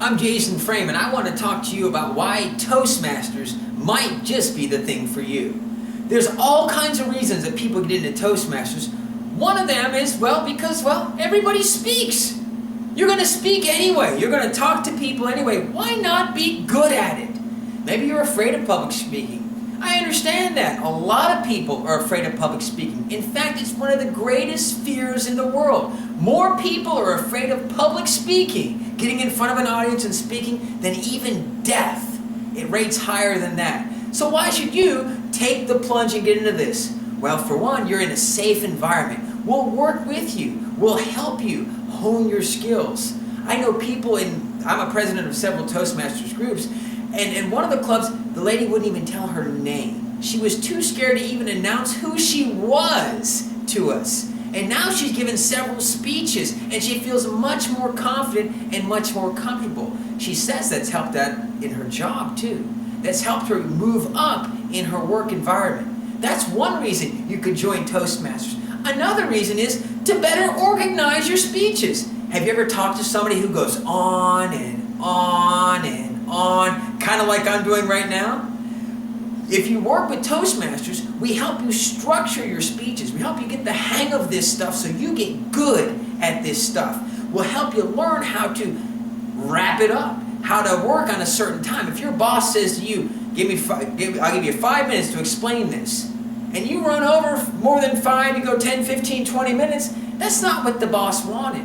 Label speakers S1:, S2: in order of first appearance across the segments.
S1: I'm Jason Frame, and I want to talk to you about why Toastmasters might just be the thing for you. There's all kinds of reasons that people get into Toastmasters. One of them is, because everybody speaks. You're going to speak anyway. You're going to talk to people anyway. Why not be good at it? Maybe you're afraid of public speaking. I understand that. A lot of people are afraid of public speaking. In fact, it's one of the greatest fears in the world. More people are afraid of public speaking, getting in front of an audience and speaking, than even death. It rates higher than that. So why should you take the plunge and get into this? Well, for one, you're in a safe environment. We'll work with you. We'll help you hone your skills. I know people I'm a president of several Toastmasters groups, and in one of the clubs, the lady wouldn't even tell her name. She was too scared to even announce who she was to us. And now she's given several speeches, and she feels much more confident and much more comfortable. She says that's helped out in her job too. That's helped her move up in her work environment. That's one reason you could join Toastmasters. Another reason is to better organize your speeches. Have you ever talked to somebody who goes on and on and on, kind of like I'm doing right now? If you work with Toastmasters, we help you structure your speeches. We help you get the hang of this stuff so you get good at this stuff. We'll help you learn how to wrap it up, how to work on a certain time. If your boss says to you, I'll give you 5 minutes to explain this, and you run over more than 5, you go 10, 15, 20 minutes, that's not what the boss wanted.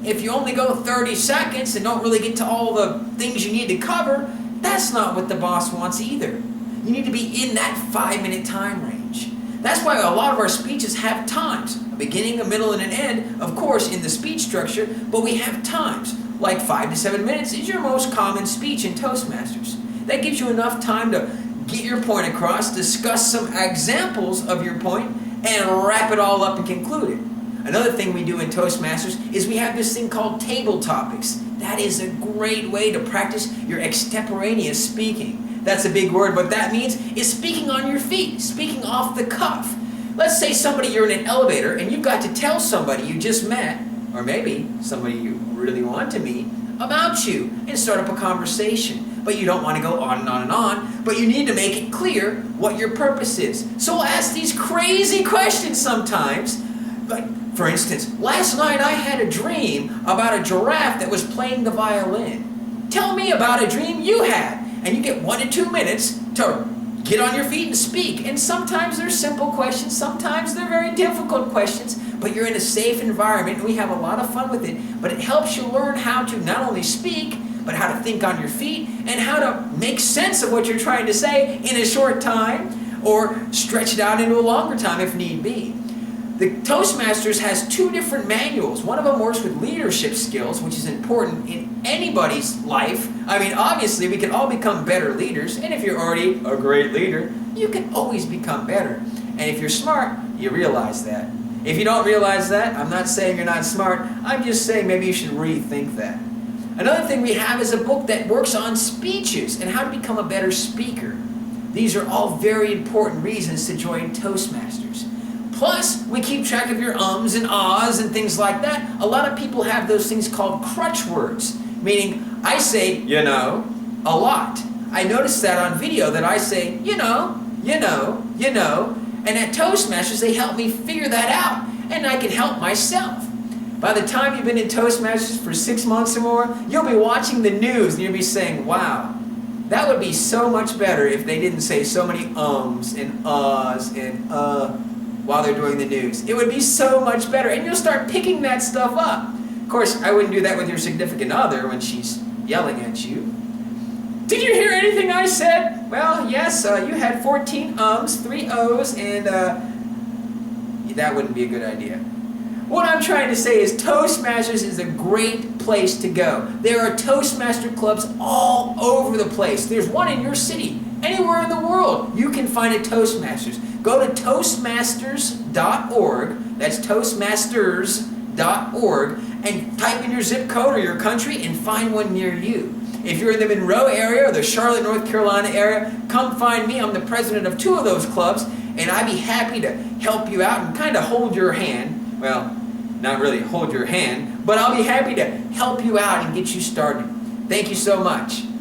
S1: If you only go 30 seconds and don't really get to all the things you need to cover, that's not what the boss wants either. You need to be in that 5-minute time range. That's why a lot of our speeches have times. A beginning, a middle, and an end, of course, in the speech structure, but we have times. Like 5 to 7 minutes is your most common speech in Toastmasters. That gives you enough time to get your point across, discuss some examples of your point, and wrap it all up and conclude it. Another thing we do in Toastmasters is we have this thing called table topics. That is a great way to practice your extemporaneous speaking. That's a big word. What that means is speaking on your feet, speaking off the cuff. Let's say you're in an elevator and you've got to tell somebody you just met, or maybe somebody you really want to meet, about you and start up a conversation. But you don't want to go on and on and on, but you need to make it clear what your purpose is. So we'll ask these crazy questions sometimes. Like, for instance, last night I had a dream about a giraffe that was playing the violin. Tell me about a dream you had. And you get 1 to 2 minutes to get on your feet and speak. And sometimes they're simple questions, sometimes they're very difficult questions, but you're in a safe environment and we have a lot of fun with it. But it helps you learn how to not only speak, but how to think on your feet and how to make sense of what you're trying to say in a short time or stretch it out into a longer time if need be. The Toastmasters has 2 different manuals. One of them works with leadership skills, which is important in anybody's life. I mean, obviously, we can all become better leaders. And if you're already a great leader, you can always become better. And if you're smart, you realize that. If you don't realize that, I'm not saying you're not smart. I'm just saying maybe you should rethink that. Another thing we have is a book that works on speeches and how to become a better speaker. These are all very important reasons to join Toastmasters. Plus, we keep track of your ums and ahs and things like that. A lot of people have those things called crutch words, meaning I say, a lot. I noticed that on video that I say, and at Toastmasters, they help me figure that out, and I can help myself. By the time you've been in Toastmasters for 6 months or more, you'll be watching the news and you'll be saying, wow, that would be so much better if they didn't say so many ums and ahs and while they're doing the news. It would be so much better, and you'll start picking that stuff up. Of course, I wouldn't do that with your significant other when she's yelling at you. Did you hear anything I said? Well, yes, you had 14 ums, 3 O's, and that wouldn't be a good idea. What I'm trying to say is Toastmasters is a great place to go. There are Toastmaster clubs all over the place. There's one in your city. Anywhere in the world, you can find a Toastmasters. Go to Toastmasters.org, that's Toastmasters.org, and type in your zip code or your country and find one near you. If you're in the Monroe area or the Charlotte, North Carolina area, come find me. I'm the president of 2 of those clubs, and I'd be happy to help you out and kind of hold your hand. Well, not really hold your hand, but I'll be happy to help you out and get you started. Thank you so much.